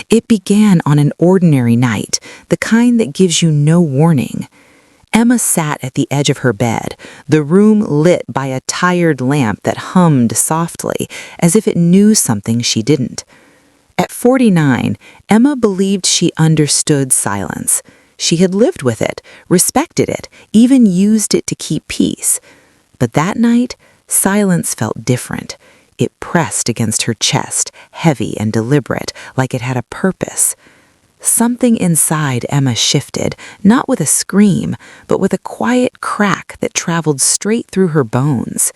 It began on an ordinary night, the kind that gives you no warning. Emma sat at the edge of her bed, the room lit by a tired lamp that hummed softly, as if it knew something she didn't. At 49, Emma believed she understood silence. She had lived with it, respected it, even used it to keep peace. But that night, silence felt different. It pressed against her chest, heavy and deliberate, like it had a purpose. Something inside Emma shifted, not with a scream, but with a quiet crack that traveled straight through her bones.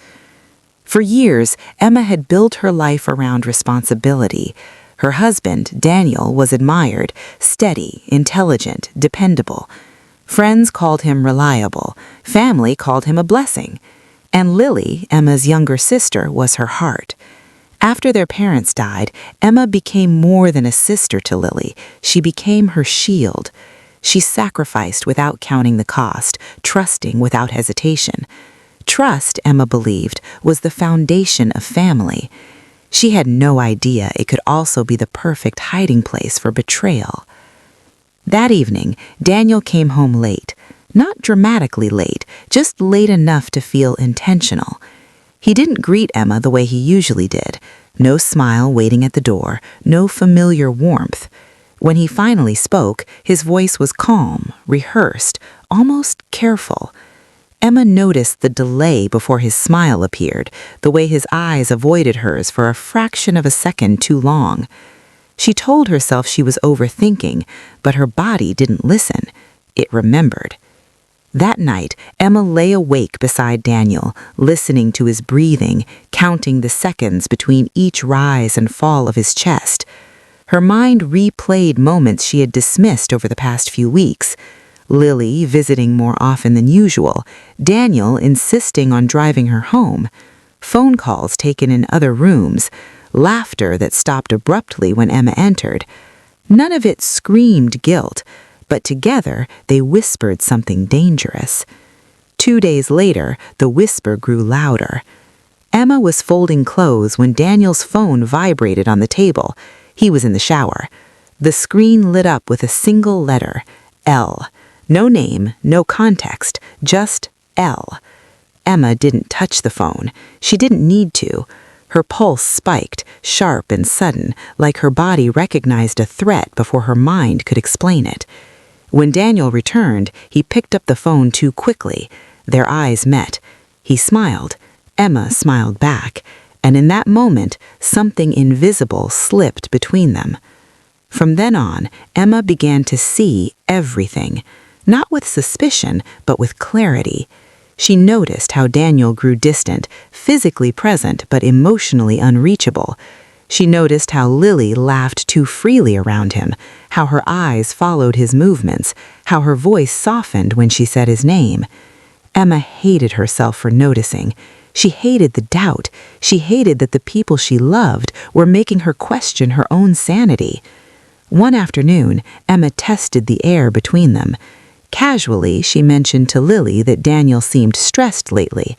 For years, Emma had built her life around responsibility. Her husband, Daniel, was admired, steady, intelligent, dependable. Friends called him reliable. Family called him a blessing. And Lily, Emma's younger sister, was her heart. After their parents died, Emma became more than a sister to Lily. She became her shield. She sacrificed without counting the cost, trusting without hesitation. Trust, Emma believed, was the foundation of family. She had no idea it could also be the perfect hiding place for betrayal. That evening, Daniel came home late. Not dramatically late, just late enough to feel intentional. He didn't greet Emma the way he usually did. No smile waiting at the door, no familiar warmth. When he finally spoke, his voice was calm, rehearsed, almost careful. Emma noticed the delay before his smile appeared, the way his eyes avoided hers for a fraction of a second too long. She told herself she was overthinking, but her body didn't listen. It remembered. That night, Emma lay awake beside Daniel, listening to his breathing, counting the seconds between each rise and fall of his chest. Her mind replayed moments she had dismissed over the past few weeks. Lily visiting more often than usual, Daniel insisting on driving her home, phone calls taken in other rooms, laughter that stopped abruptly when Emma entered. None of it screamed guilt, but together they whispered something dangerous. 2 days later, the whisper grew louder. Emma was folding clothes when Daniel's phone vibrated on the table. He was in the shower. The screen lit up with a single letter, L. No name, no context, just L. Emma didn't touch the phone. She didn't need to. Her pulse spiked, sharp and sudden, like her body recognized a threat before her mind could explain it. When Daniel returned, he picked up the phone too quickly. Their eyes met. He smiled. Emma smiled back. And in that moment, something invisible slipped between them. From then on, Emma began to see everything. Not with suspicion, but with clarity. She noticed how Daniel grew distant, physically present but emotionally unreachable. She noticed how Lily laughed too freely around him, how her eyes followed his movements, how her voice softened when she said his name. Emma hated herself for noticing. She hated the doubt. She hated that the people she loved were making her question her own sanity. One afternoon, Emma tested the air between them. Casually, she mentioned to Lily that Daniel seemed stressed lately.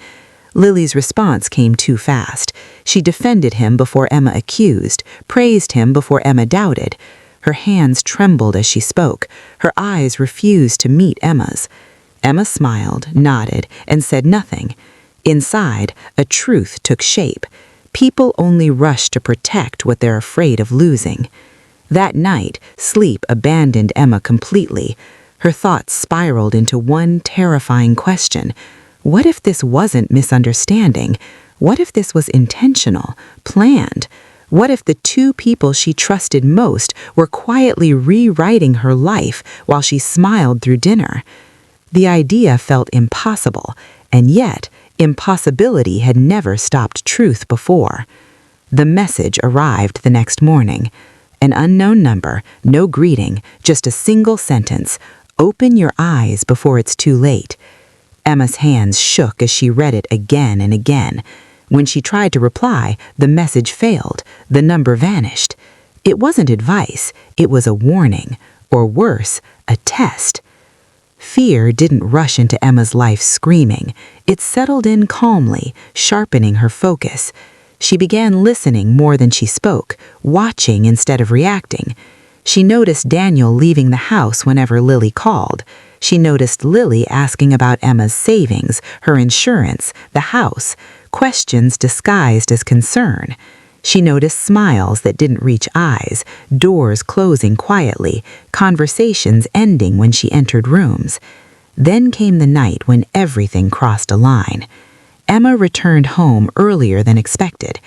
Lily's response came too fast. She defended him before Emma accused, praised him before Emma doubted. Her hands trembled as she spoke. Her eyes refused to meet Emma's. Emma smiled, nodded, and said nothing. Inside, a truth took shape. People only rush to protect what they're afraid of losing. That night, sleep abandoned Emma completely. Her thoughts spiraled into one terrifying question. What if this wasn't misunderstanding? What if this was intentional, planned? What if the two people she trusted most were quietly rewriting her life while she smiled through dinner? The idea felt impossible, and yet impossibility had never stopped truth before. The message arrived the next morning. An unknown number, no greeting, just a single sentence. Open your eyes before it's too late. Emma's hands shook as she read it again and again. When she tried to reply, the message failed. The number vanished. It wasn't advice. It was a warning. Or worse, a test. Fear didn't rush into Emma's life screaming. It settled in calmly, sharpening her focus. She began listening more than she spoke, watching instead of reacting. She noticed Daniel leaving the house whenever Lily called. She noticed Lily asking about Emma's savings, her insurance, the house, questions disguised as concern. She noticed smiles that didn't reach eyes, doors closing quietly, conversations ending when she entered rooms. Then came the night when everything crossed a line. Emma returned home earlier than expected.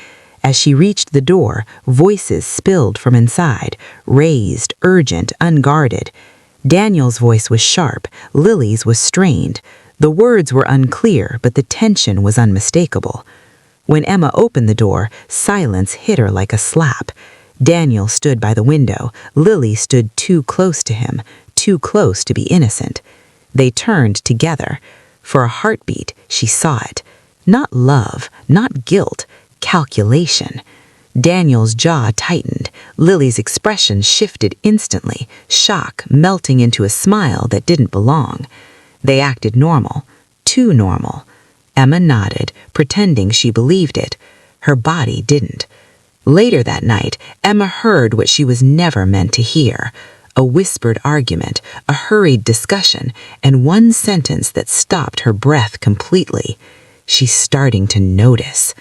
As she reached the door, voices spilled from inside, raised, urgent, unguarded. Daniel's voice was sharp, Lily's was strained. The words were unclear, but the tension was unmistakable. When Emma opened the door, silence hit her like a slap. Daniel stood by the window. Lily stood too close to him, too close to be innocent. They turned together. For a heartbeat, she saw it. Not love, not guilt, calculation. Daniel's jaw tightened. Lily's expression shifted instantly, shock melting into a smile that didn't belong. They acted normal, too normal. Emma nodded, pretending she believed it. Her body didn't. Later that night, Emma heard what she was never meant to hear. A whispered argument, a hurried discussion, and one sentence that stopped her breath completely. She's starting to notice.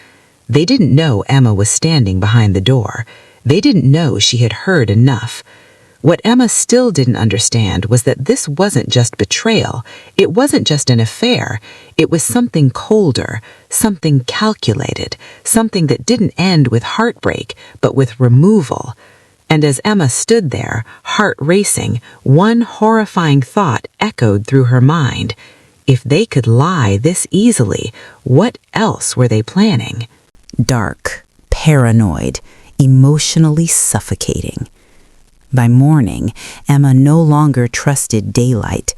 They didn't know Emma was standing behind the door. They didn't know she had heard enough. What Emma still didn't understand was that this wasn't just betrayal. It wasn't just an affair. It was something colder, something calculated, something that didn't end with heartbreak, but with removal. And as Emma stood there, heart racing, one horrifying thought echoed through her mind. If they could lie this easily, what else were they planning? Dark, paranoid, emotionally suffocating. By morning, Emma no longer trusted daylight.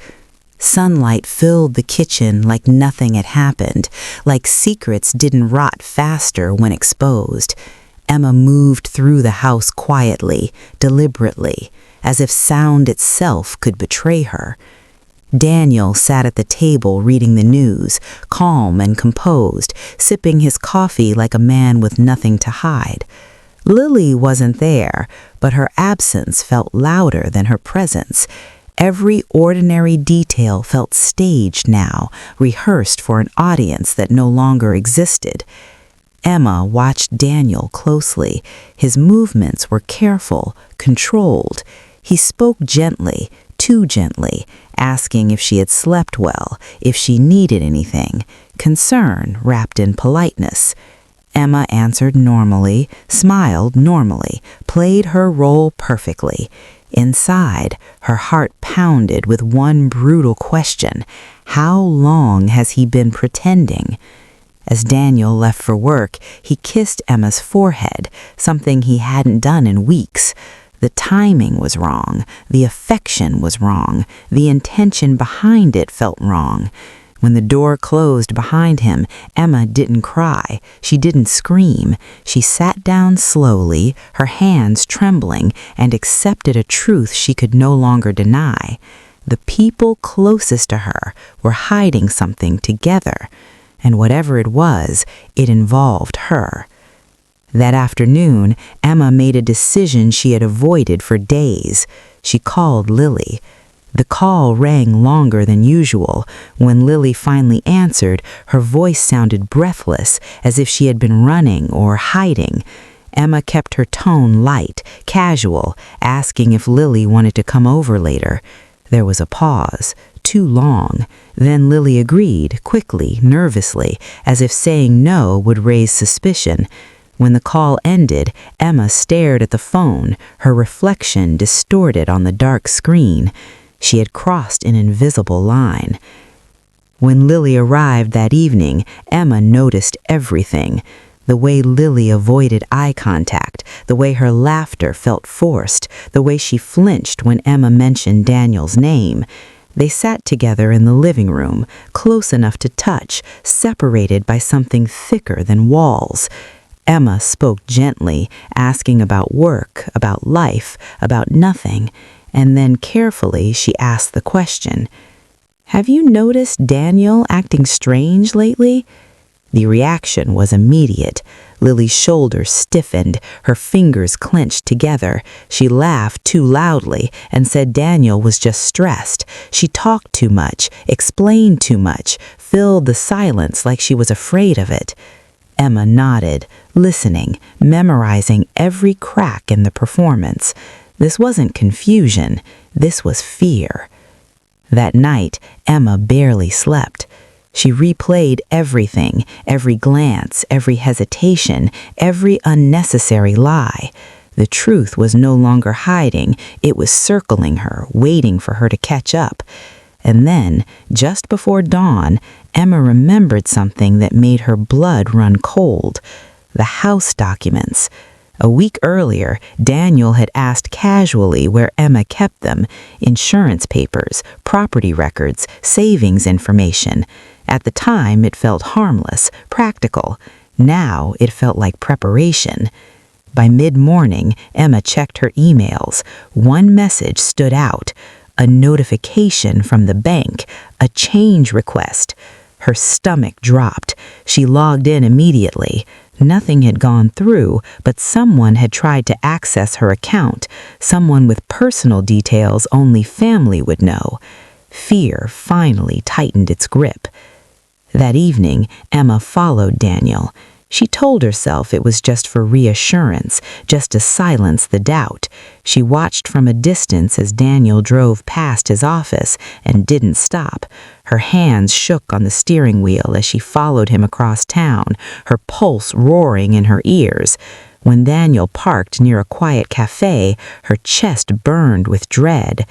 Sunlight filled the kitchen like nothing had happened, like secrets didn't rot faster when exposed. Emma moved through the house quietly, deliberately, as if sound itself could betray her. Daniel sat at the table reading the news, calm and composed, sipping his coffee like a man with nothing to hide. Lily wasn't there, but her absence felt louder than her presence. Every ordinary detail felt staged now, rehearsed for an audience that no longer existed. Emma watched Daniel closely. His movements were careful, controlled. He spoke gently, too gently, asking if she had slept well, if she needed anything, concern wrapped in politeness. Emma answered normally, smiled normally, played her role perfectly. Inside, her heart pounded with one brutal question: how long has he been pretending? As Daniel left for work, he kissed Emma's forehead, something he hadn't done in weeks. The timing was wrong, the affection was wrong, the intention behind it felt wrong. When the door closed behind him, Emma didn't cry. She didn't scream. She sat down slowly, her hands trembling, and accepted a truth she could no longer deny. The people closest to her were hiding something together, and whatever it was, it involved her. That afternoon, Emma made a decision she had avoided for days. She called Lily. The call rang longer than usual. When Lily finally answered, her voice sounded breathless, as if she had been running or hiding. Emma kept her tone light, casual, asking if Lily wanted to come over later. There was a pause, too long. Then Lily agreed, quickly, nervously, as if saying no would raise suspicion. When the call ended, Emma stared at the phone, her reflection distorted on the dark screen. She had crossed an invisible line. When Lily arrived that evening, Emma noticed everything. The way Lily avoided eye contact, the way her laughter felt forced, the way she flinched when Emma mentioned Daniel's name. They sat together in the living room, close enough to touch, separated by something thicker than walls. Emma spoke gently, asking about work, about life, about nothing, and then carefully she asked the question, "Have you noticed Daniel acting strange lately?" The reaction was immediate. Lily's shoulders stiffened, her fingers clenched together. She laughed too loudly and said Daniel was just stressed. She talked too much, explained too much, filled the silence like she was afraid of it. Emma nodded, listening, memorizing every crack in the performance. This wasn't confusion, this was fear. That night, Emma barely slept. She replayed everything, every glance, every hesitation, every unnecessary lie. The truth was no longer hiding, it was circling her, waiting for her to catch up. And then, just before dawn, Emma remembered something that made her blood run cold. The house documents. A week earlier, Daniel had asked casually where Emma kept them: insurance papers, property records, savings information. At the time, it felt harmless, practical. Now, it felt like preparation. By mid-morning, Emma checked her emails. One message stood out: a notification from the bank, a change request. Her stomach dropped. She logged in immediately. Nothing had gone through, but someone had tried to access her account, someone with personal details only family would know. Fear finally tightened its grip. That evening, Emma followed Daniel. She told herself it was just for reassurance, just to silence the doubt. She watched from a distance as Daniel drove past his office and didn't stop. Her hands shook on the steering wheel as she followed him across town, her pulse roaring in her ears. When Daniel parked near a quiet cafe, her chest burned with dread.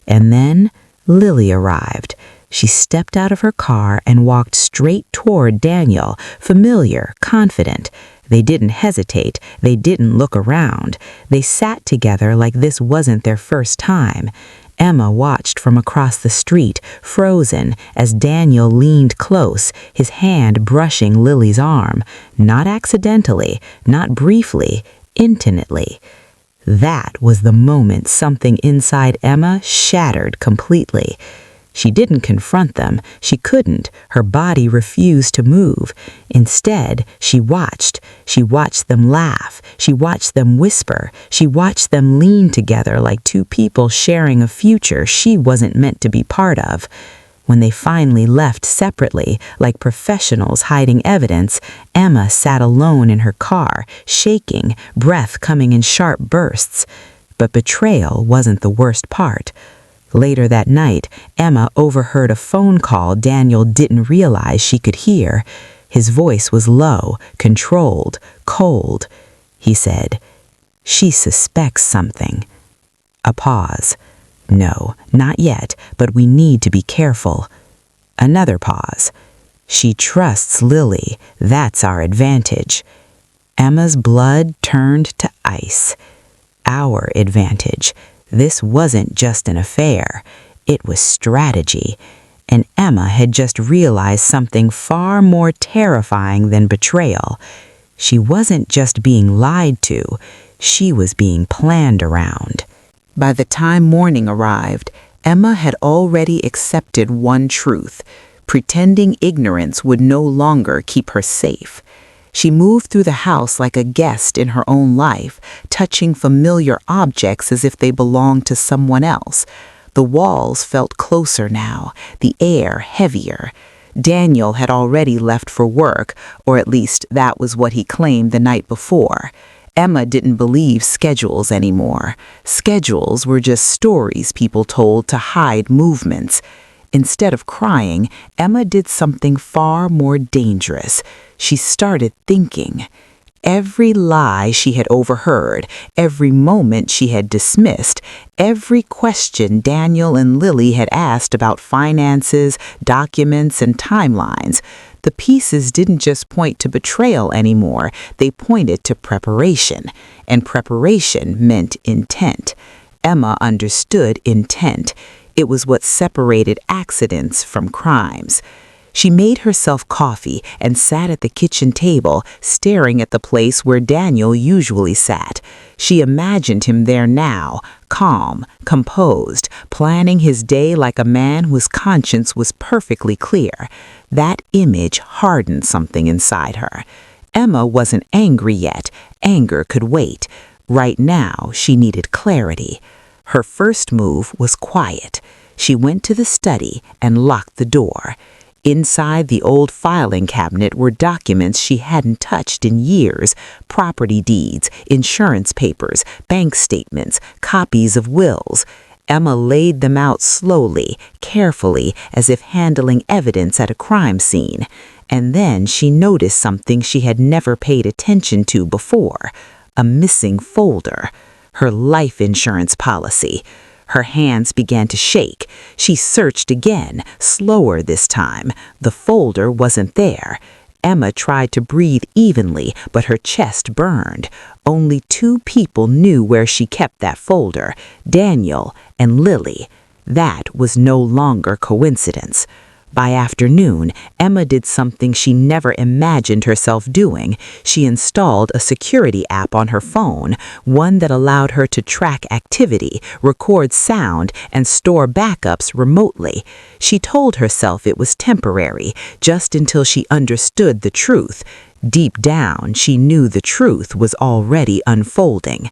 And then Lily arrived. She stepped out of her car and walked straight toward Daniel, familiar, confident. They didn't hesitate. They didn't look around. They sat together like this wasn't their first time. Emma watched from across the street, frozen, as Daniel leaned close, his hand brushing Lily's arm. Not accidentally, not briefly, intimately. That was the moment something inside Emma shattered completely. She didn't confront them. She couldn't. Her body refused to move. Instead, she watched. She watched them laugh. She watched them whisper. She watched them lean together like two people sharing a future she wasn't meant to be part of. When they finally left separately, like professionals hiding evidence, Emma sat alone in her car, shaking, breath coming in sharp bursts. But betrayal wasn't the worst part. Later that night, Emma overheard a phone call Daniel didn't realize she could hear. His voice was low, controlled, cold. He said, "She suspects something." A pause. "No, not yet, but we need to be careful." Another pause. "She trusts Lily. That's our advantage." Emma's blood turned to ice. Our advantage. This wasn't just an affair. It was strategy. And Emma had just realized something far more terrifying than betrayal. She wasn't just being lied to. She was being planned around. By the time morning arrived, Emma had already accepted one truth. Pretending ignorance would no longer keep her safe. She moved through the house like a guest in her own life, touching familiar objects as if they belonged to someone else. The walls felt closer now, the air heavier. Daniel had already left for work, or at least that was what he claimed the night before. Emma didn't believe schedules anymore. Schedules were just stories people told to hide movements. Instead of crying, Emma did something far more dangerous. She started thinking. Every lie she had overheard, every moment she had dismissed, every question Daniel and Lily had asked about finances, documents, and timelines, the pieces didn't just point to betrayal anymore, they pointed to preparation. And preparation meant intent. Emma understood intent. It was what separated accidents from crimes. She made herself coffee and sat at the kitchen table, staring at the place where Daniel usually sat. She imagined him there now, calm, composed, planning his day like a man whose conscience was perfectly clear. That image hardened something inside her. Emma wasn't angry yet. Anger could wait. Right now, she needed clarity. Her first move was quiet. She went to the study and locked the door. Inside the old filing cabinet were documents she hadn't touched in years: property deeds, insurance papers, bank statements, copies of wills. Emma laid them out slowly, carefully, as if handling evidence at a crime scene. And then she noticed something she had never paid attention to before: a missing folder. Her life insurance policy. Her hands began to shake. She searched again, slower this time. The folder wasn't there. Emma tried to breathe evenly, but her chest burned. Only 2 people knew where she kept that folder: Daniel and Lily. That was no longer coincidence. By afternoon, Emma did something she never imagined herself doing. She installed a security app on her phone, one that allowed her to track activity, record sound, and store backups remotely. She told herself it was temporary, just until she understood the truth. Deep down, she knew the truth was already unfolding.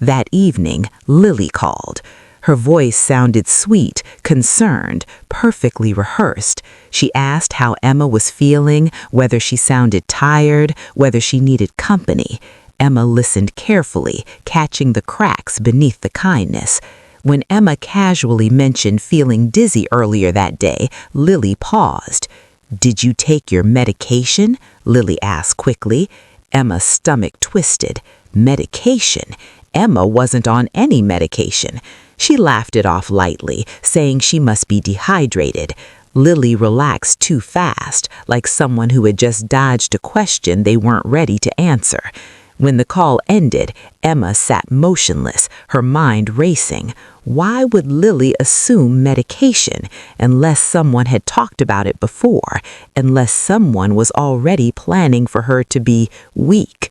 That evening, Lily called. Her voice sounded sweet, concerned, perfectly rehearsed. She asked how Emma was feeling, whether she sounded tired, whether she needed company. Emma listened carefully, catching the cracks beneath the kindness. When Emma casually mentioned feeling dizzy earlier that day, Lily paused. "Did you take your medication?" Lily asked quickly. Emma's stomach twisted. Medication? Emma wasn't on any medication. She laughed it off lightly, saying she must be dehydrated. Lily relaxed too fast, like someone who had just dodged a question they weren't ready to answer. When the call ended, Emma sat motionless, her mind racing. Why would Lily assume medication, unless someone had talked about it before, unless someone was already planning for her to be weak?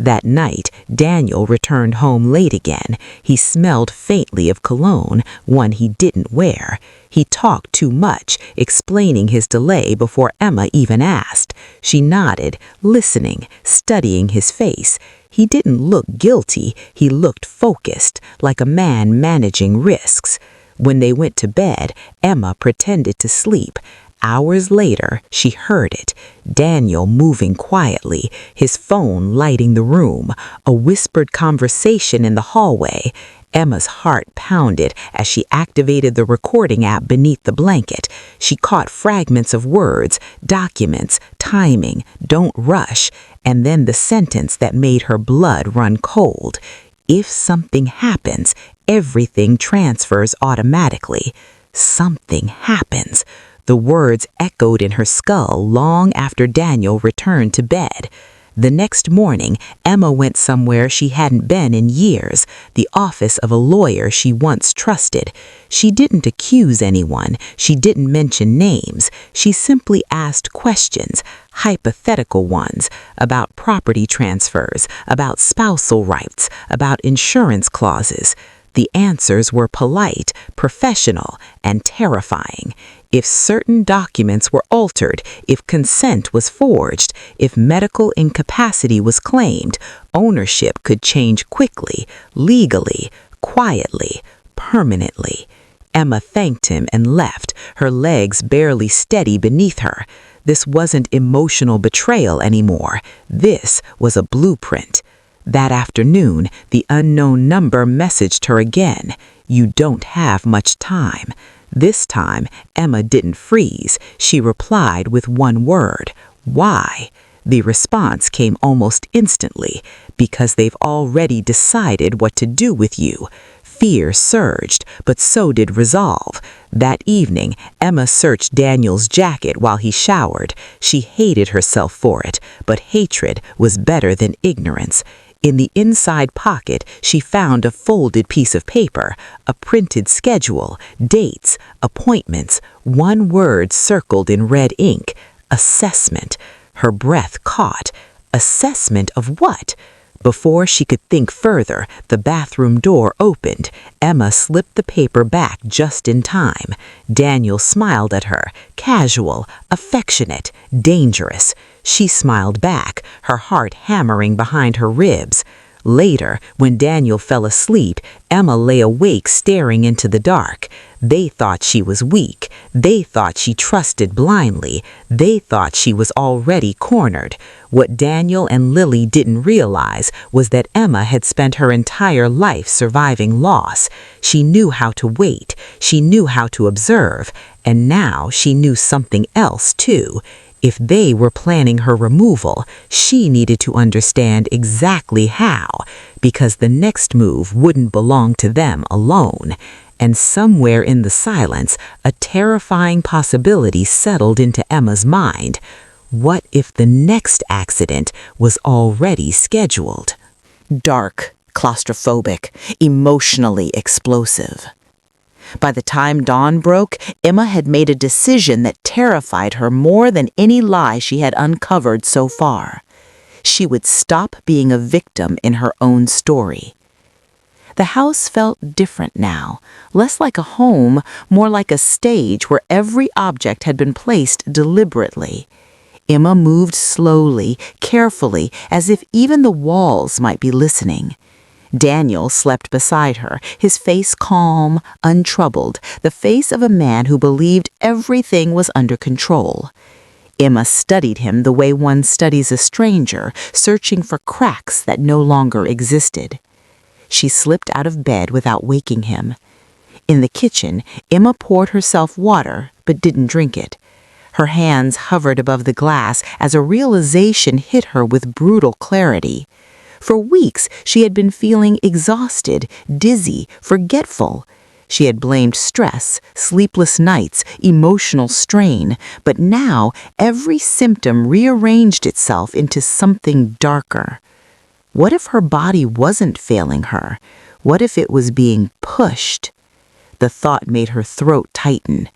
That night, Daniel returned home late again. He smelled faintly of cologne, one he didn't wear. He talked too much, explaining his delay before Emma even asked. She nodded, listening, studying his face. He didn't look guilty, he looked focused, like a man managing risks. When they went to bed, Emma pretended to sleep. Hours later, she heard it. Daniel moving quietly, his phone lighting the room, a whispered conversation in the hallway. Emma's heart pounded as she activated the recording app beneath the blanket. She caught fragments of words, documents, timing, "don't rush," and then the sentence that made her blood run cold. If something happens, everything transfers automatically. Something happens. The words echoed in her skull long after Daniel returned to bed. The next morning, Emma went somewhere she hadn't been in years, the office of a lawyer she once trusted. She didn't accuse anyone, she didn't mention names, she simply asked questions, hypothetical ones, about property transfers, about spousal rights, about insurance clauses. The answers were polite, professional, and terrifying. If certain documents were altered, if consent was forged, if medical incapacity was claimed, ownership could change quickly, legally, quietly, permanently. Emma thanked him and left, her legs barely steady beneath her. This wasn't emotional betrayal anymore. This was a blueprint. That afternoon, the unknown number messaged her again. "You don't have much time." This time, Emma didn't freeze. She replied with one word: "Why?" The response came almost instantly: "Because they've already decided what to do with you." Fear surged, but so did resolve. That evening, Emma searched Daniel's jacket while he showered. She hated herself for it, but hatred was better than ignorance. In the inside pocket, she found a folded piece of paper, a printed schedule, dates, appointments, one word circled in red ink: Assessment. Her breath caught. Assessment of what? Before she could think further, the bathroom door opened. Emma slipped the paper back just in time. Daniel smiled at her, casual, affectionate, dangerous. She smiled back, her heart hammering behind her ribs. Later, when Daniel fell asleep, Emma lay awake staring into the dark. They thought she was weak. They thought she trusted blindly. They thought she was already cornered. What Daniel and Lily didn't realize was that Emma had spent her entire life surviving loss. She knew how to wait. She knew how to observe. And now she knew something else, too. If they were planning her removal, she needed to understand exactly how, because the next move wouldn't belong to them alone. And somewhere in the silence, a terrifying possibility settled into Emma's mind. What if the next accident was already scheduled? Dark, claustrophobic, emotionally explosive. By the time dawn broke, Emma had made a decision that terrified her more than any lie she had uncovered so far. She would stop being a victim in her own story. The house felt different now, less like a home, more like a stage where every object had been placed deliberately. Emma moved slowly, carefully, as if even the walls might be listening. Daniel slept beside her, his face calm, untroubled, the face of a man who believed everything was under control. Emma studied him the way one studies a stranger, searching for cracks that no longer existed. She slipped out of bed without waking him. In the kitchen, Emma poured herself water, but didn't drink it. Her hands hovered above the glass as a realization hit her with brutal clarity. For weeks, she had been feeling exhausted, dizzy, forgetful. She had blamed stress, sleepless nights, emotional strain, but now every symptom rearranged itself into something darker. What if her body wasn't failing her? What if it was being pushed? The thought made her throat tighten.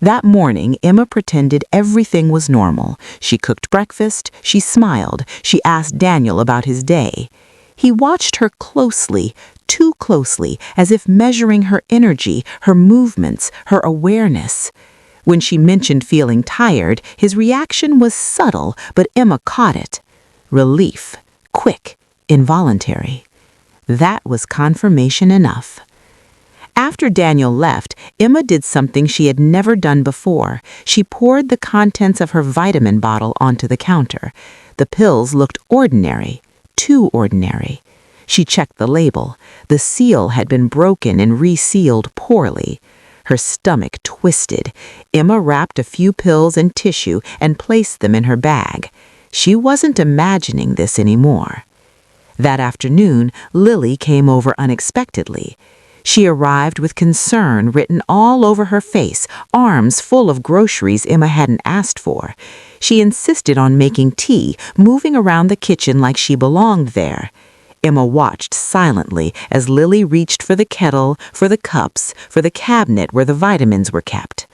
That morning, Emma pretended everything was normal. She cooked breakfast, she smiled, she asked Daniel about his day. He watched her closely, too closely, as if measuring her energy, her movements, her awareness. When she mentioned feeling tired, his reaction was subtle, but Emma caught it. Relief, quick, involuntary. That was confirmation enough. After Daniel left, Emma did something she had never done before. She poured the contents of her vitamin bottle onto the counter. The pills looked ordinary, too ordinary. She checked the label. The seal had been broken and resealed poorly. Her stomach twisted. Emma wrapped a few pills in tissue and placed them in her bag. She wasn't imagining this anymore. That afternoon, Lily came over unexpectedly. She arrived with concern written all over her face, arms full of groceries Emma hadn't asked for. She insisted on making tea, moving around the kitchen like she belonged there. Emma watched silently as Lily reached for the kettle, for the cups, for the cabinet where the vitamins were kept.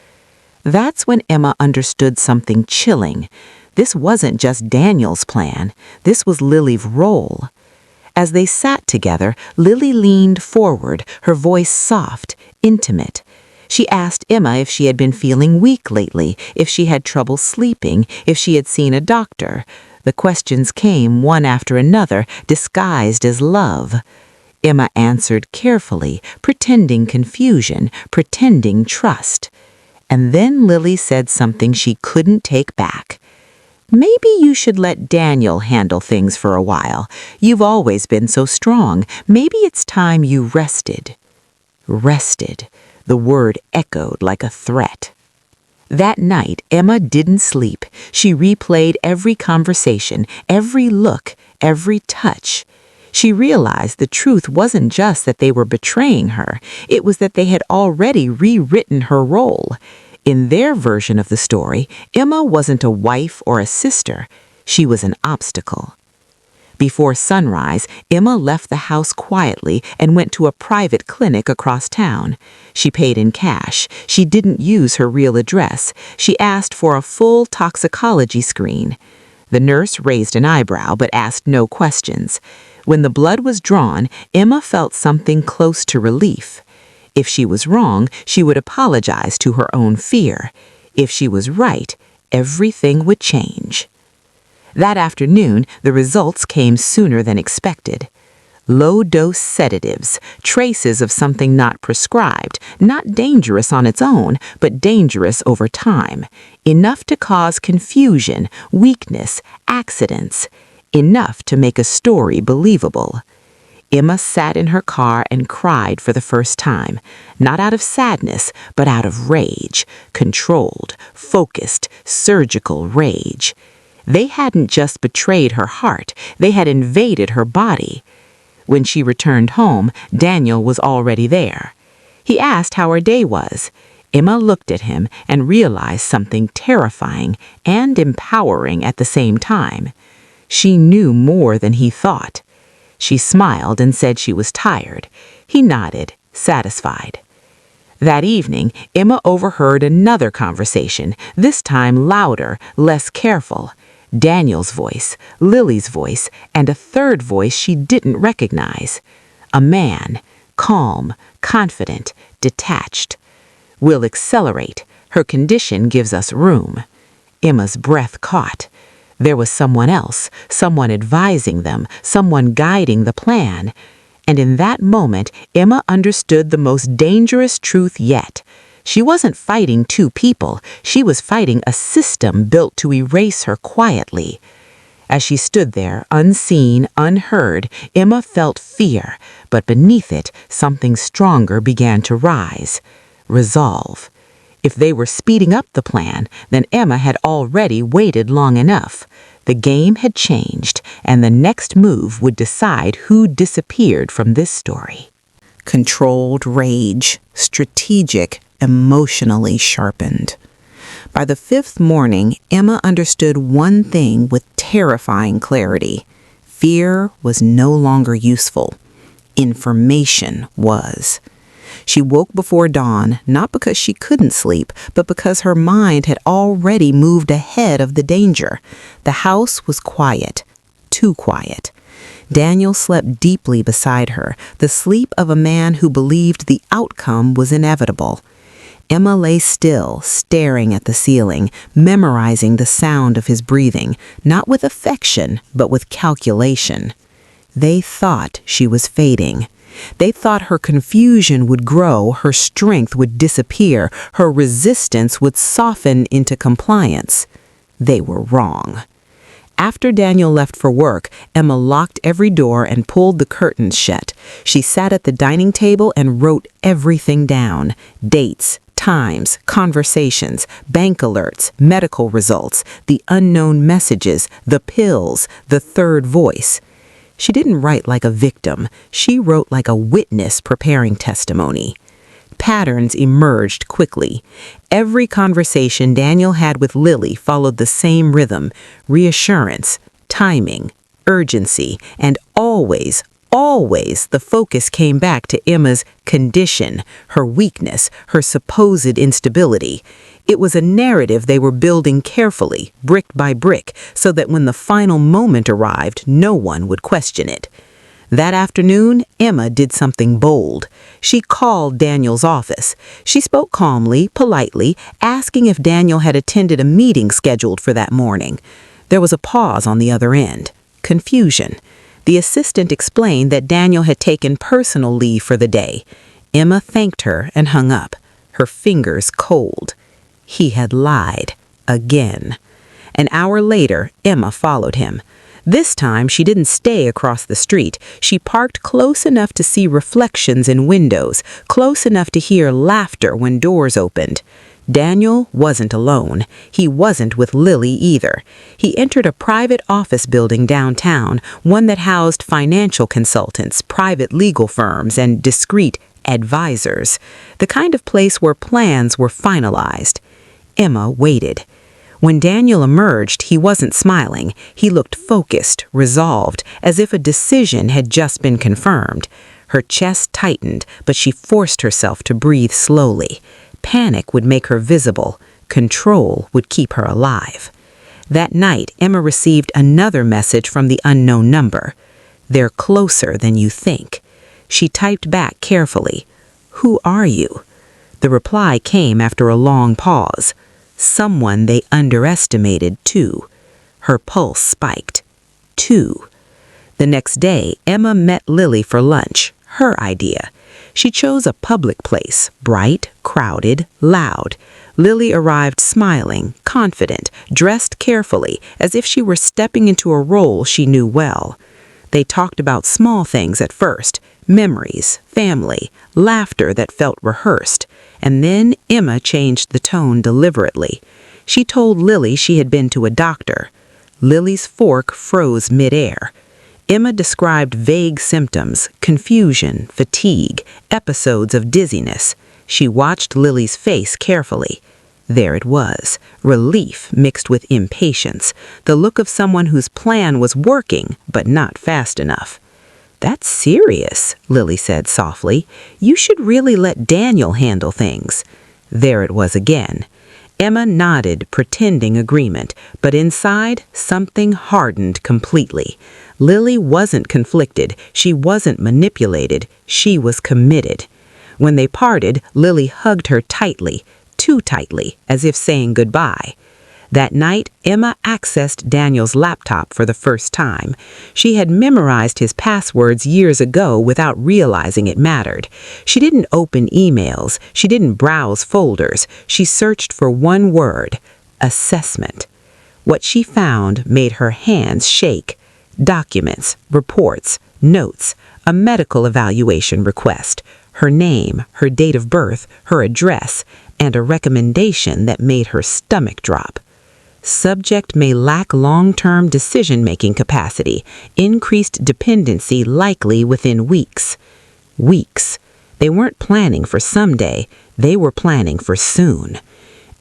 That's when Emma understood something chilling. This wasn't just Daniel's plan. This was Lily's role. As they sat together, Lily leaned forward, her voice soft, intimate. She asked Emma if she had been feeling weak lately, if she had trouble sleeping, if she had seen a doctor. The questions came one after another, disguised as love. Emma answered carefully, pretending confusion, pretending trust. And then Lily said something she couldn't take back. Maybe you should let Daniel handle things for a while. You've always been so strong. Maybe it's time you rested. Rested. The word echoed like a threat. That night, Emma didn't sleep. She replayed every conversation, every look, every touch. She realized the truth wasn't just that they were betraying her. It was that they had already rewritten her role. In their version of the story, Emma wasn't a wife or a sister. She was an obstacle. Before sunrise, Emma left the house quietly and went to a private clinic across town. She paid in cash. She didn't use her real address. She asked for a full toxicology screen. The nurse raised an eyebrow but asked no questions. When the blood was drawn, Emma felt something close to relief. If she was wrong, she would apologize to her own fear. If she was right, everything would change. That afternoon, the results came sooner than expected. Low-dose sedatives, traces of something not prescribed, not dangerous on its own, but dangerous over time, enough to cause confusion, weakness, accidents, enough to make a story believable. Emma sat in her car and cried for the first time, not out of sadness, but out of rage, controlled, focused, surgical rage. They hadn't just betrayed her heart, they had invaded her body. When she returned home, Daniel was already there. He asked how her day was. Emma looked at him and realized something terrifying and empowering at the same time. She knew more than he thought. She smiled and said she was tired. He nodded, satisfied. That evening, Emma overheard another conversation, this time louder, less careful. Daniel's voice, Lily's voice, and a third voice she didn't recognize. A man, calm, confident, detached. "We'll accelerate. Her condition gives us room." Emma's breath caught. There was someone else, someone advising them, someone guiding the plan. And in that moment, Emma understood the most dangerous truth yet. She wasn't fighting two people. She was fighting a system built to erase her quietly. As she stood there, unseen, unheard, Emma felt fear, but beneath it, something stronger began to rise. Resolve. If they were speeding up the plan, then Emma had already waited long enough. The game had changed, and the next move would decide who disappeared from this story. Controlled rage, strategic, emotionally sharpened. By the fifth morning, Emma understood one thing with terrifying clarity. Fear was no longer useful. Information was. She woke before dawn, not because she couldn't sleep, but because her mind had already moved ahead of the danger. The house was quiet, too quiet. Daniel slept deeply beside her, the sleep of a man who believed the outcome was inevitable. Emma lay still, staring at the ceiling, memorizing the sound of his breathing, not with affection, but with calculation. They thought she was fading. They thought her confusion would grow, her strength would disappear, her resistance would soften into compliance. They were wrong. After Daniel left for work, Emma locked every door and pulled the curtains shut. She sat at the dining table and wrote everything down: dates, times, conversations, bank alerts, medical results, the unknown messages, the pills, the third voice. She didn't write like a victim. She wrote like a witness preparing testimony. Patterns emerged quickly. Every conversation Daniel had with Lily followed the same rhythm: reassurance, timing, urgency, and always the focus came back to Emma's condition, her weakness, her supposed instability. It was a narrative they were building carefully, brick by brick, so that when the final moment arrived, no one would question it. That afternoon, Emma did something bold. She called Daniel's office. She spoke calmly, politely, asking if Daniel had attended a meeting scheduled for that morning. There was a pause on the other end. Confusion. The assistant explained that Daniel had taken personal leave for the day. Emma thanked her and hung up, her fingers cold. He had lied. Again. An hour later, Emma followed him. This time, she didn't stay across the street. She parked close enough to see reflections in windows, close enough to hear laughter when doors opened. Daniel wasn't alone. He wasn't with Lily either. He entered a private office building downtown, one that housed financial consultants, private legal firms, and discreet advisors, the kind of place where plans were finalized. Emma waited. When Daniel emerged, he wasn't smiling. He looked focused, resolved, as if a decision had just been confirmed. Her chest tightened, but she forced herself to breathe slowly. Panic would make her visible. Control would keep her alive. That night, Emma received another message from the unknown number. "They're closer than you think." She typed back carefully, "Who are you?" The reply came after a long pause. Someone they underestimated, too. Her pulse spiked. 2. The next day, Emma met Lily for lunch, her idea. She chose a public place, bright, crowded, loud. Lily arrived smiling, confident, dressed carefully, as if she were stepping into a role she knew well. They talked about small things at first, memories, family, laughter that felt rehearsed. And then Emma changed the tone deliberately. She told Lily she had been to a doctor. Lily's fork froze midair. Emma described vague symptoms, confusion, fatigue, episodes of dizziness. She watched Lily's face carefully. There it was, relief mixed with impatience, the look of someone whose plan was working, but not fast enough. "That's serious," Lily said softly. "You should really let Daniel handle things." There it was again. Emma nodded, pretending agreement, but inside, something hardened completely. Lily wasn't conflicted, she wasn't manipulated, she was committed. When they parted, Lily hugged her tightly, too tightly, as if saying goodbye. That night, Emma accessed Daniel's laptop for the first time. She had memorized his passwords years ago without realizing it mattered. She didn't open emails. She didn't browse folders. She searched for one word: assessment. What she found made her hands shake. Documents, reports, notes, a medical evaluation request, her name, her date of birth, her address, and a recommendation that made her stomach drop. Subject may lack long-term decision-making capacity, increased dependency likely within weeks. Weeks. They weren't planning for someday, they were planning for soon.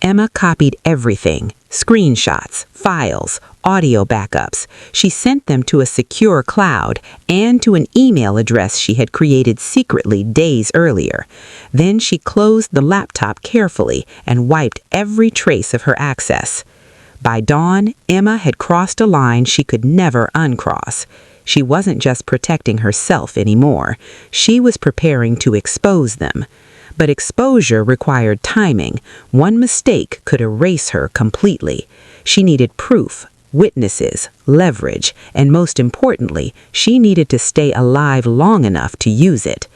Emma copied everything, screenshots, files, audio backups. She sent them to a secure cloud and to an email address she had created secretly days earlier. Then she closed the laptop carefully and wiped every trace of her access. By dawn, Emma had crossed a line she could never uncross. She wasn't just protecting herself anymore. She was preparing to expose them. But exposure required timing. One mistake could erase her completely. She needed proof, witnesses, leverage, and most importantly, she needed to stay alive long enough to use it.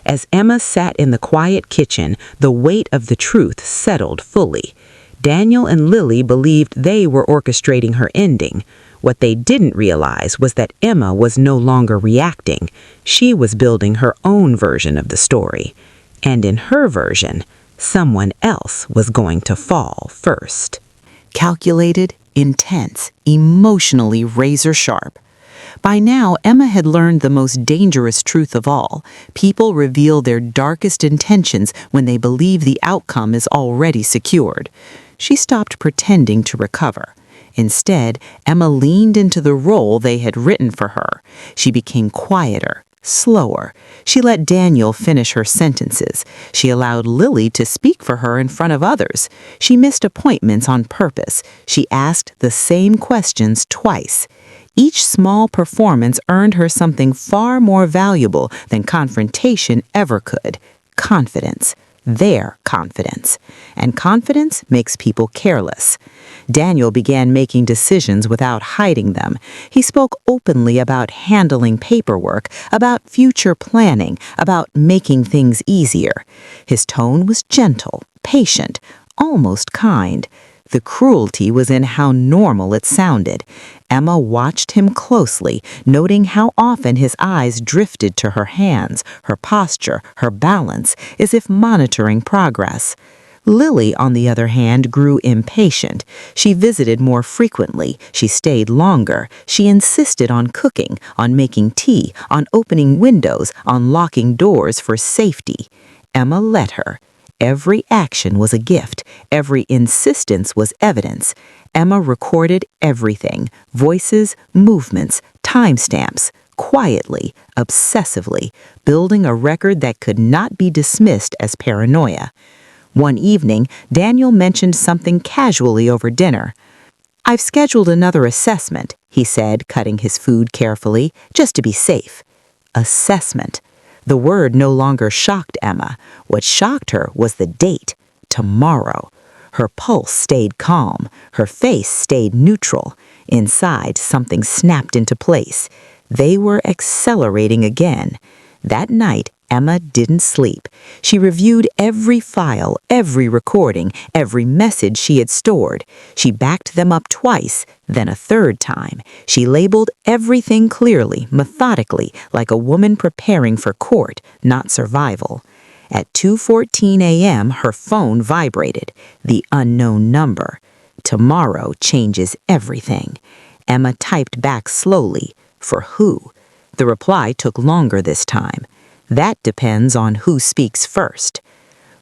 As Emma sat in the quiet kitchen, the weight of the truth settled fully. Daniel and Lily believed they were orchestrating her ending. What they didn't realize was that Emma was no longer reacting. She was building her own version of the story. And in her version, someone else was going to fall first. Calculated, intense, emotionally razor-sharp. By now, Emma had learned the most dangerous truth of all. People reveal their darkest intentions when they believe the outcome is already secured. She stopped pretending to recover. Instead, Emma leaned into the role they had written for her. She became quieter, slower. She let Daniel finish her sentences. She allowed Lily to speak for her in front of others. She missed appointments on purpose. She asked the same questions twice. Each small performance earned her something far more valuable than confrontation ever could: confidence. Their confidence. And confidence makes people careless. Daniel began making decisions without hiding them. He spoke openly about handling paperwork, about future planning, about making things easier. His tone was gentle, patient, almost kind. The cruelty was in how normal it sounded. Emma watched him closely, noting how often his eyes drifted to her hands, her posture, her balance, as if monitoring progress. Lily, on the other hand, grew impatient. She visited more frequently. She stayed longer. She insisted on cooking, on making tea, on opening windows, on locking doors for safety. Emma let her. Every action was a gift. Every insistence was evidence. Emma recorded everything: voices, movements, timestamps, quietly, obsessively, building a record that could not be dismissed as paranoia. One evening, Daniel mentioned something casually over dinner. "I've scheduled another assessment," he said, cutting his food carefully, "just to be safe." Assessment. The word no longer shocked Emma. What shocked her was the date. Tomorrow. Her pulse stayed calm. Her face stayed neutral. Inside, something snapped into place. They were accelerating again. That night, Emma didn't sleep. She reviewed every file, every recording, every message she had stored. She backed them up twice, then a third time. She labeled everything clearly, methodically, like a woman preparing for court, not survival. At 2:14 a.m., her phone vibrated. The unknown number. Tomorrow changes everything. Emma typed back slowly. For who? The reply took longer this time. That depends on who speaks first.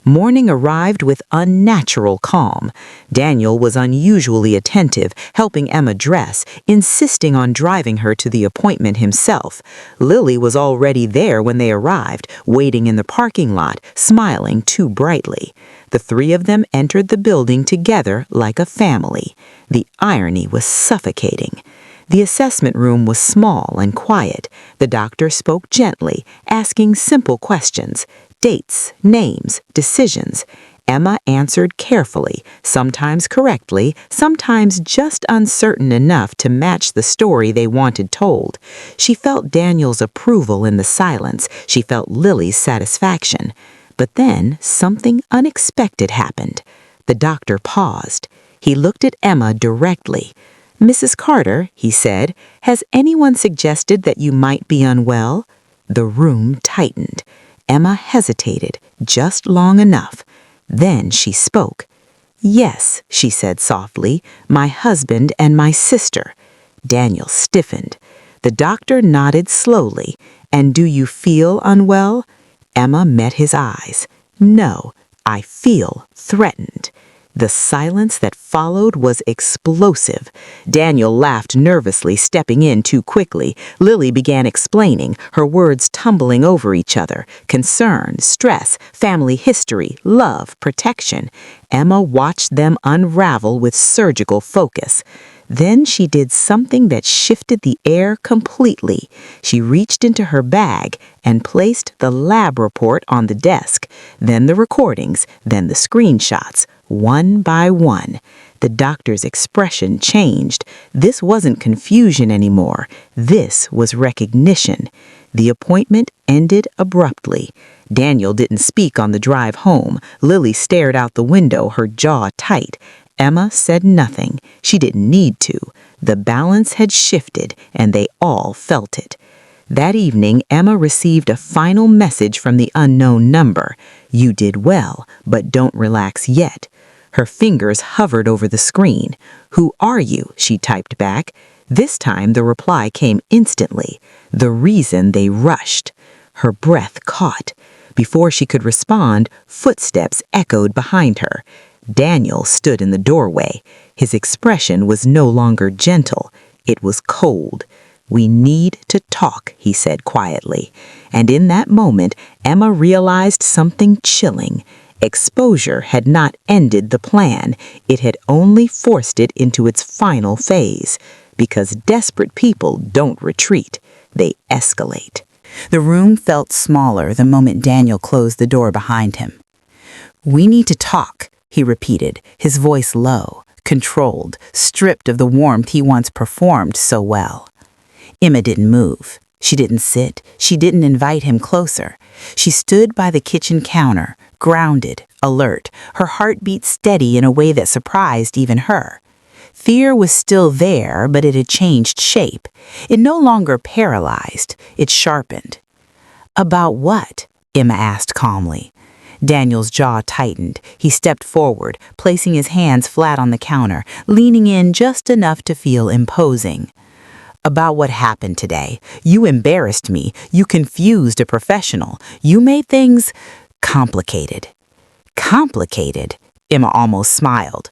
Morning arrived with unnatural calm. Daniel was unusually attentive, helping Emma dress, insisting on driving her to the appointment himself. Lily was already there when they arrived, waiting in the parking lot, smiling too brightly. The three of them entered the building together like a family. The irony was suffocating. The assessment room was small and quiet. The doctor spoke gently, asking simple questions. Dates, names, decisions. Emma answered carefully, sometimes correctly, sometimes just uncertain enough to match the story they wanted told. She felt Daniel's approval in the silence. She felt Lily's satisfaction. But then something unexpected happened. The doctor paused. He looked at Emma directly. "Mrs. Carter," he said, "has anyone suggested that you might be unwell?" The room tightened. Emma hesitated, just long enough. Then she spoke. "Yes," she said softly, "my husband and my sister." Daniel stiffened. The doctor nodded slowly. "And do you feel unwell?" Emma met his eyes. "No, I feel threatened." The silence that followed was explosive. Daniel laughed nervously, stepping in too quickly. Lily began explaining, her words tumbling over each other. Concern, stress, family history, love, protection. Emma watched them unravel with surgical focus. Then she did something that shifted the air completely. She reached into her bag and placed the lab report on the desk, then the recordings, then the screenshots, one by one. The doctor's expression changed. This wasn't confusion anymore. This was recognition. The appointment ended abruptly. Daniel didn't speak on the drive home. Lily stared out the window, her jaw tight. Emma said nothing. She didn't need to. The balance had shifted, and they all felt it. That evening, Emma received a final message from the unknown number. "You did well, but don't relax yet." Her fingers hovered over the screen. "Who are you?" she typed back. This time the reply came instantly. The reason they rushed. Her breath caught. Before she could respond, footsteps echoed behind her. Daniel stood in the doorway. His expression was no longer gentle. It was cold. "We need to talk," he said quietly. And in that moment, Emma realized something chilling. Exposure had not ended the plan. It had only forced it into its final phase. Because desperate people don't retreat. They escalate. The room felt smaller the moment Daniel closed the door behind him. "We need to talk," he repeated, his voice low, controlled, stripped of the warmth he once performed so well. Emma didn't move. She didn't sit. She didn't invite him closer. She stood by the kitchen counter, grounded, alert, her heartbeat steady in a way that surprised even her. Fear was still there, but it had changed shape. It no longer paralyzed. It sharpened. "About what?" Emma asked calmly. Daniel's jaw tightened. He stepped forward, placing his hands flat on the counter, leaning in just enough to feel imposing. "About what happened today. You embarrassed me. You confused a professional. You made things complicated." Complicated, Emma almost smiled.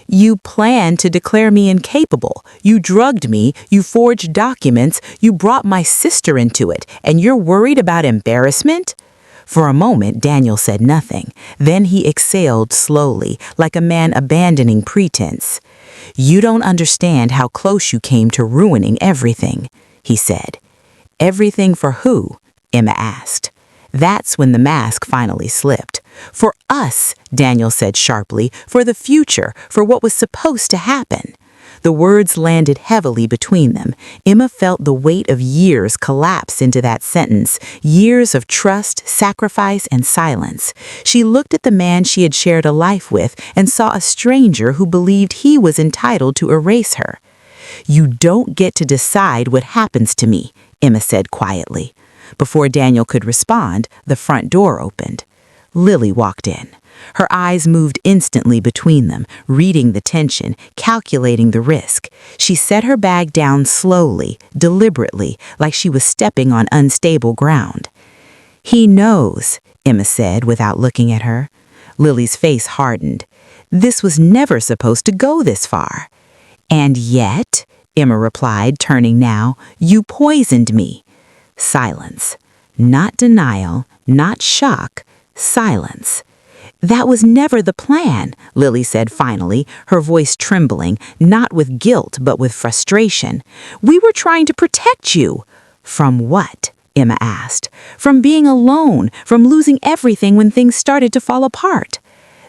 You planned to declare me incapable. You drugged me, you forged documents, you brought my sister into it, and you're worried about embarrassment? For a moment, Daniel said nothing. Then he exhaled slowly, like a man abandoning pretense. You don't understand how close you came to ruining everything, he said. Everything for who? Emma asked. That's when the mask finally slipped. For us, Daniel said sharply, for the future, for what was supposed to happen. The words landed heavily between them. Emma felt the weight of years collapse into that sentence, years of trust, sacrifice, and silence. She looked at the man she had shared a life with and saw a stranger who believed he was entitled to erase her. You don't get to decide what happens to me, Emma said quietly. Before Daniel could respond, the front door opened. Lily walked in. Her eyes moved instantly between them, reading the tension, calculating the risk. She set her bag down slowly, deliberately, like she was stepping on unstable ground. He knows, Emma said without looking at her. Lily's face hardened. This was never supposed to go this far. And yet, Emma replied, turning now, you poisoned me. Silence. Not denial, not shock, silence. That was never the plan, Lily said finally, her voice trembling, not with guilt but with frustration. We were trying to protect you. From what? Emma asked. From being alone, from losing everything when things started to fall apart.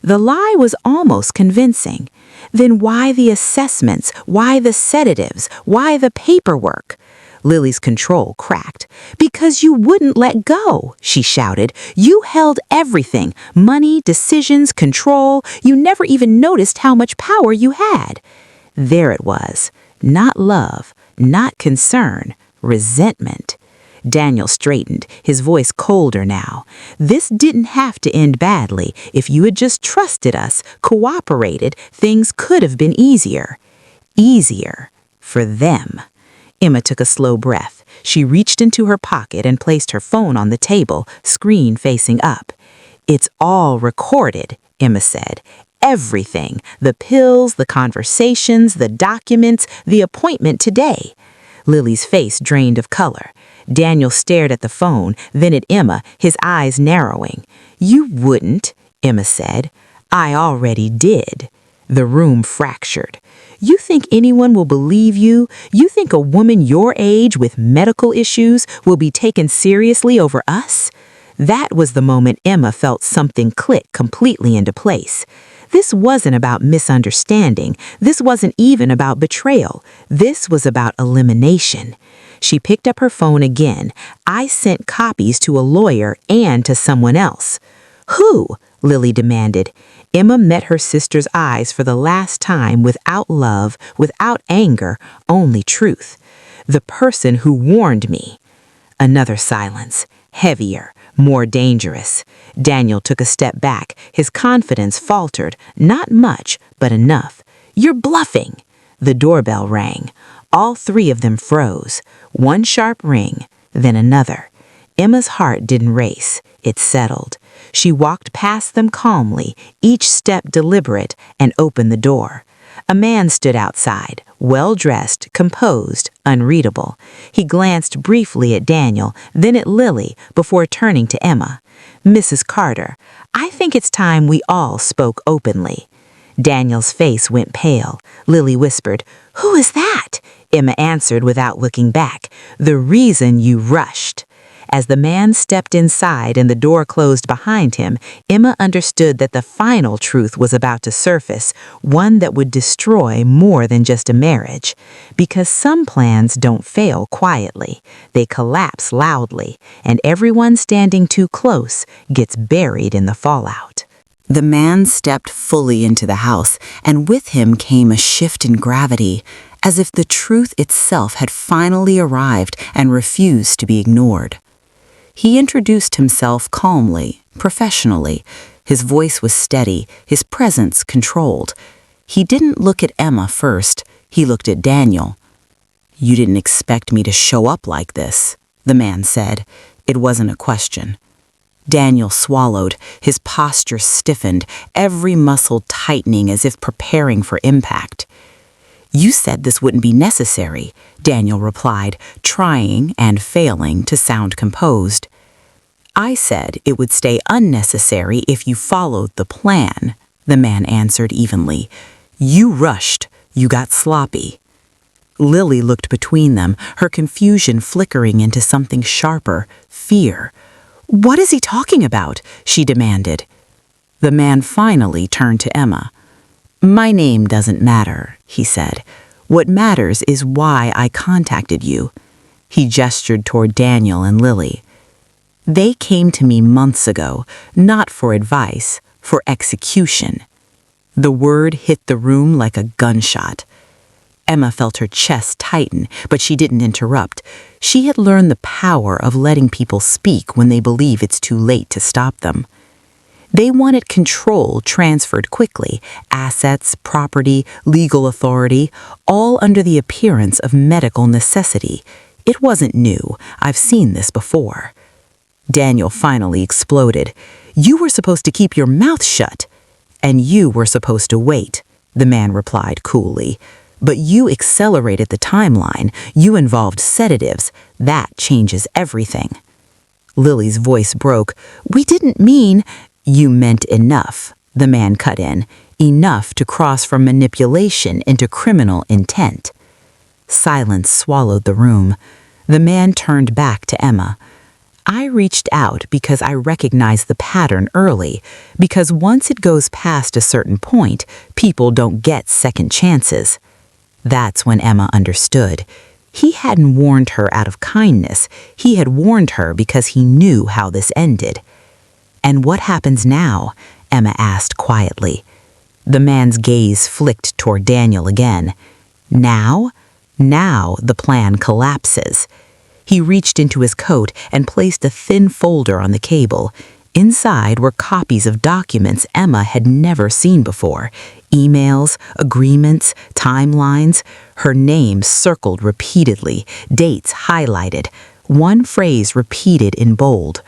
The lie was almost convincing. Then why the assessments? Why the sedatives? Why the paperwork? Lily's control cracked. Because you wouldn't let go, she shouted. You held everything, money, decisions, control. You never even noticed how much power you had. There it was. Not love, not concern, resentment. Daniel straightened, his voice colder now. This didn't have to end badly. If you had just trusted us, cooperated, things could have been easier. Easier. For them. Emma took a slow breath. She reached into her pocket and placed her phone on the table, screen facing up. It's all recorded, Emma said. Everything. The pills, the conversations, the documents, the appointment today. Lily's face drained of color. Daniel stared at the phone, then at Emma, his eyes narrowing. You wouldn't, Emma said. I already did. The room fractured. You think anyone will believe you? You think a woman your age with medical issues will be taken seriously over us? That was the moment Emma felt something click completely into place. This wasn't about misunderstanding. This wasn't even about betrayal. This was about elimination. She picked up her phone again. I sent copies to a lawyer and to someone else. Who? Lily demanded. Emma met her sister's eyes for the last time without love, without anger, only truth. The person who warned me. Another silence, heavier, more dangerous. Daniel took a step back. His confidence faltered, not much, but enough. You're bluffing. The doorbell rang. All three of them froze. One sharp ring, then another. Emma's heart didn't race. It settled. She walked past them calmly, each step deliberate, and opened the door. A man stood outside, well-dressed, composed, unreadable. He glanced briefly at Daniel, then at Lily, before turning to Emma. Mrs. Carter, I think it's time we all spoke openly. Daniel's face went pale. Lily whispered, Who is that? Emma answered without looking back. The reason you rushed. As the man stepped inside and the door closed behind him, Emma understood that the final truth was about to surface, one that would destroy more than just a marriage. Because some plans don't fail quietly. They collapse loudly, and everyone standing too close gets buried in the fallout. The man stepped fully into the house, and with him came a shift in gravity, as if the truth itself had finally arrived and refused to be ignored. He introduced himself calmly, professionally. His voice was steady, his presence controlled. He didn't look at Emma first, he looked at Daniel. You didn't expect me to show up like this, the man said. It wasn't a question. Daniel swallowed, his posture stiffened, every muscle tightening as if preparing for impact. "You said this wouldn't be necessary," Daniel replied, trying and failing to sound composed. "I said it would stay unnecessary if you followed the plan," the man answered evenly. "You rushed. You got sloppy." Lily looked between them, her confusion flickering into something sharper, fear. "What is he talking about?" she demanded. The man finally turned to Emma. "My name doesn't matter," he said. "What matters is why I contacted you." He gestured toward Daniel and Lily. "They came to me months ago, not for advice, for execution." The word hit the room like a gunshot. Emma felt her chest tighten, but she didn't interrupt. She had learned the power of letting people speak when they believe it's too late to stop them. They wanted control transferred quickly, assets, property, legal authority, all under the appearance of medical necessity. It wasn't new. I've seen this before. Daniel finally exploded. "You were supposed to keep your mouth shut." "And you were supposed to wait," the man replied coolly. "But you accelerated the timeline. You involved sedatives. That changes everything." Lily's voice broke. "We didn't mean—" "You meant enough," the man cut in. "Enough to cross from manipulation into criminal intent." Silence swallowed the room. The man turned back to Emma. "I reached out because I recognized the pattern early, because once it goes past a certain point, people don't get second chances." That's when Emma understood. He hadn't warned her out of kindness. He had warned her because he knew how this ended. "And what happens now?" Emma asked quietly. The man's gaze flicked toward Daniel again. "Now? Now the plan collapses." He reached into his coat and placed a thin folder on the cable. Inside were copies of documents Emma had never seen before. Emails, agreements, timelines. Her name circled repeatedly, dates highlighted. One phrase repeated in bold: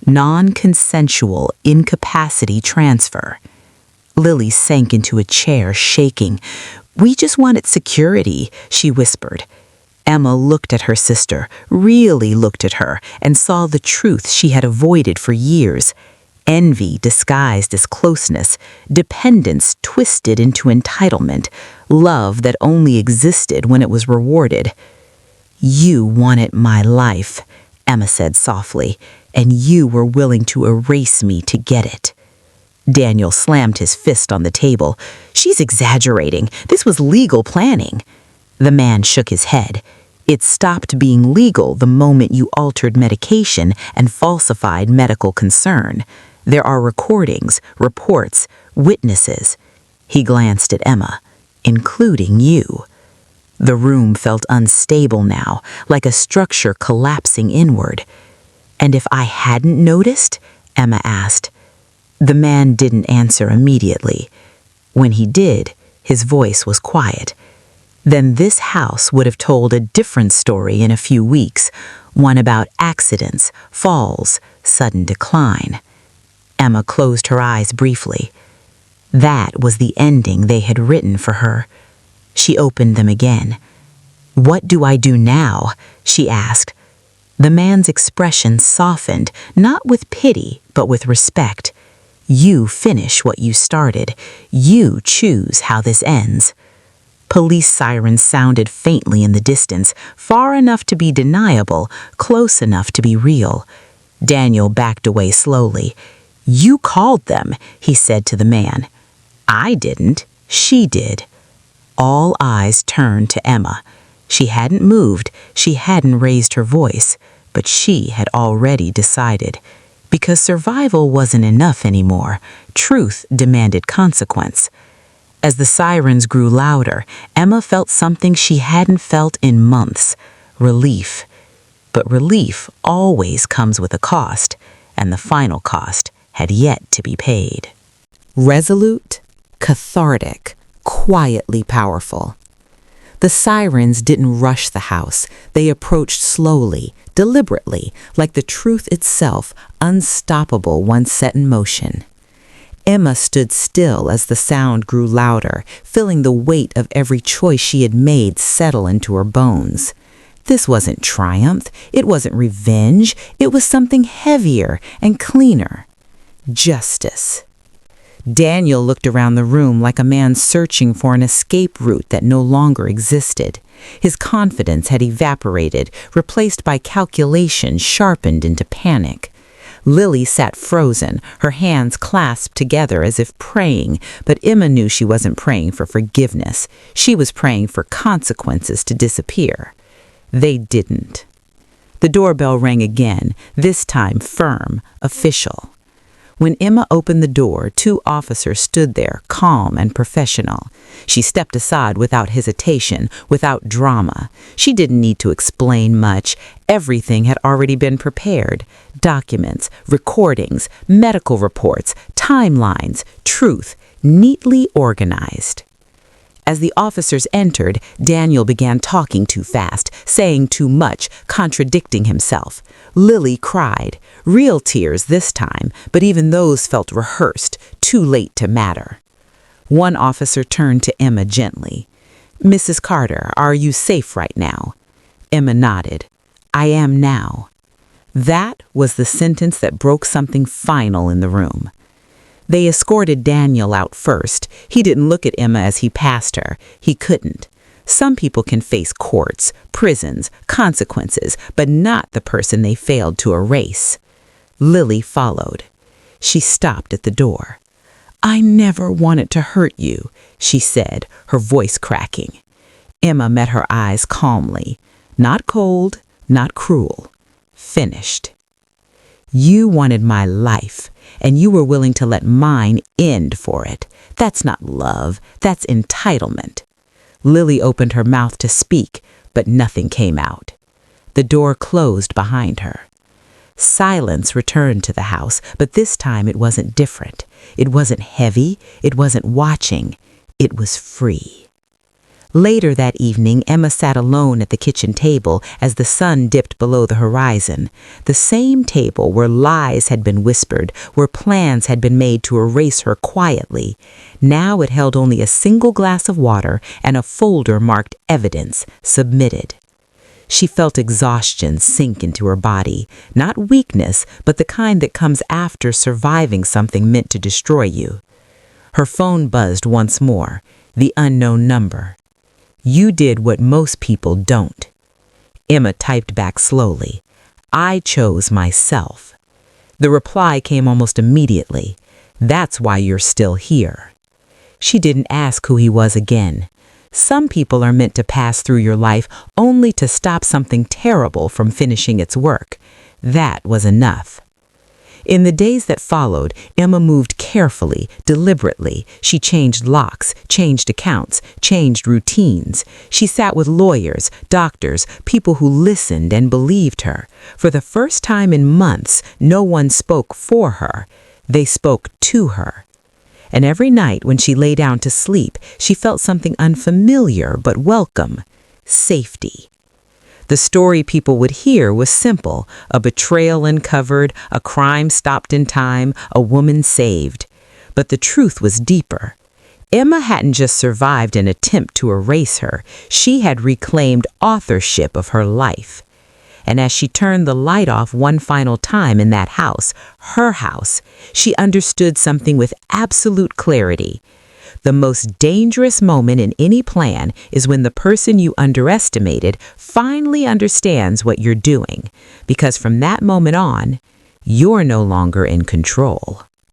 non-consensual incapacity transfer. Lily sank into a chair, shaking. "We just wanted security," she whispered. Emma looked at her sister, really looked at her, and saw the truth she had avoided for years. Envy disguised as closeness, dependence twisted into entitlement, love that only existed when it was rewarded. "You wanted my life," Emma said softly, "and you were willing to erase me to get it." Daniel slammed his fist on the table. "She's exaggerating. This was legal planning." The man shook his head. "It stopped being legal the moment you altered medication and falsified medical concern. There are recordings, reports, witnesses." He glanced at Emma, "including you." The room felt unstable now, like a structure collapsing inward. "And if I hadn't noticed?" Emma asked. The man didn't answer immediately. When he did, his voice was quiet. "Then this house would have told a different story in a few weeks, one about accidents, falls, sudden decline." Emma closed her eyes briefly. That was the ending they had written for her. She opened them again. "What do I do now?" she asked. The man's expression softened, not with pity, but with respect. "You finish what you started. You choose how this ends." Police sirens sounded faintly in the distance, far enough to be deniable, close enough to be real. Daniel backed away slowly. "You called them," he said to the man. "I didn't. She did." All eyes turned to Emma. She hadn't moved, she hadn't raised her voice, but she had already decided. Because survival wasn't enough anymore. Truth demanded consequence. As the sirens grew louder, Emma felt something she hadn't felt in months: relief. But relief always comes with a cost, and the final cost had yet to be paid. Resolute, cathartic, quietly powerful. The sirens didn't rush the house. They approached slowly, deliberately, like the truth itself, unstoppable once set in motion. Emma stood still as the sound grew louder, feeling the weight of every choice she had made settle into her bones. This wasn't triumph, it wasn't revenge, it was something heavier and cleaner. Justice. Daniel looked around the room like a man searching for an escape route that no longer existed. His confidence had evaporated, replaced by calculation sharpened into panic. Lily sat frozen, her hands clasped together as if praying, but Emma knew she wasn't praying for forgiveness. She was praying for consequences to disappear. They didn't. The doorbell rang again, this time firm, official. When Emma opened the door, 2 officers stood there, calm and professional. She stepped aside without hesitation, without drama. She didn't need to explain much. Everything had already been prepared. Documents, recordings, medical reports, timelines, truth, neatly organized. As the officers entered, Daniel began talking too fast, saying too much, contradicting himself. Lily cried. Real tears this time, but even those felt rehearsed, too late to matter. One officer turned to Emma gently. "Mrs. Carter, are you safe right now?" Emma nodded. "I am now." That was the sentence that broke something final in the room. They escorted Daniel out first. He didn't look at Emma as he passed her. He couldn't. Some people can face courts, prisons, consequences, but not the person they failed to erase. Lily followed. She stopped at the door. "I never wanted to hurt you," she said, her voice cracking. Emma met her eyes calmly. Not cold, not cruel. Finished. "You wanted my life, and you were willing to let mine end for it. That's not love, that's entitlement." Lily opened her mouth to speak, but nothing came out. The door closed behind her. Silence returned to the house, but this time it wasn't different. It wasn't heavy, it wasn't watching, it was free. Later that evening, Emma sat alone at the kitchen table as the sun dipped below the horizon. The same table where lies had been whispered, where plans had been made to erase her quietly. Now it held only a single glass of water and a folder marked evidence, submitted. She felt exhaustion sink into her body, not weakness, but the kind that comes after surviving something meant to destroy you. Her phone buzzed once more, the unknown number. "You did what most people don't." Emma typed back slowly. "I chose myself." The reply came almost immediately. "That's why you're still here." She didn't ask who he was again. Some people are meant to pass through your life only to stop something terrible from finishing its work. That was enough. In the days that followed, Emma moved carefully, deliberately. She changed locks, changed accounts, changed routines. She sat with lawyers, doctors, people who listened and believed her. For the first time in months, no one spoke for her. They spoke to her. And every night when she lay down to sleep, she felt something unfamiliar but welcome: safety. The story people would hear was simple: a betrayal uncovered, a crime stopped in time, a woman saved. But the truth was deeper. Emma hadn't just survived an attempt to erase her, she had reclaimed authorship of her life. And as she turned the light off one final time in that house, her house, she understood something with absolute clarity. The most dangerous moment in any plan is when the person you underestimated finally understands what you're doing, because from that moment on, you're no longer in control.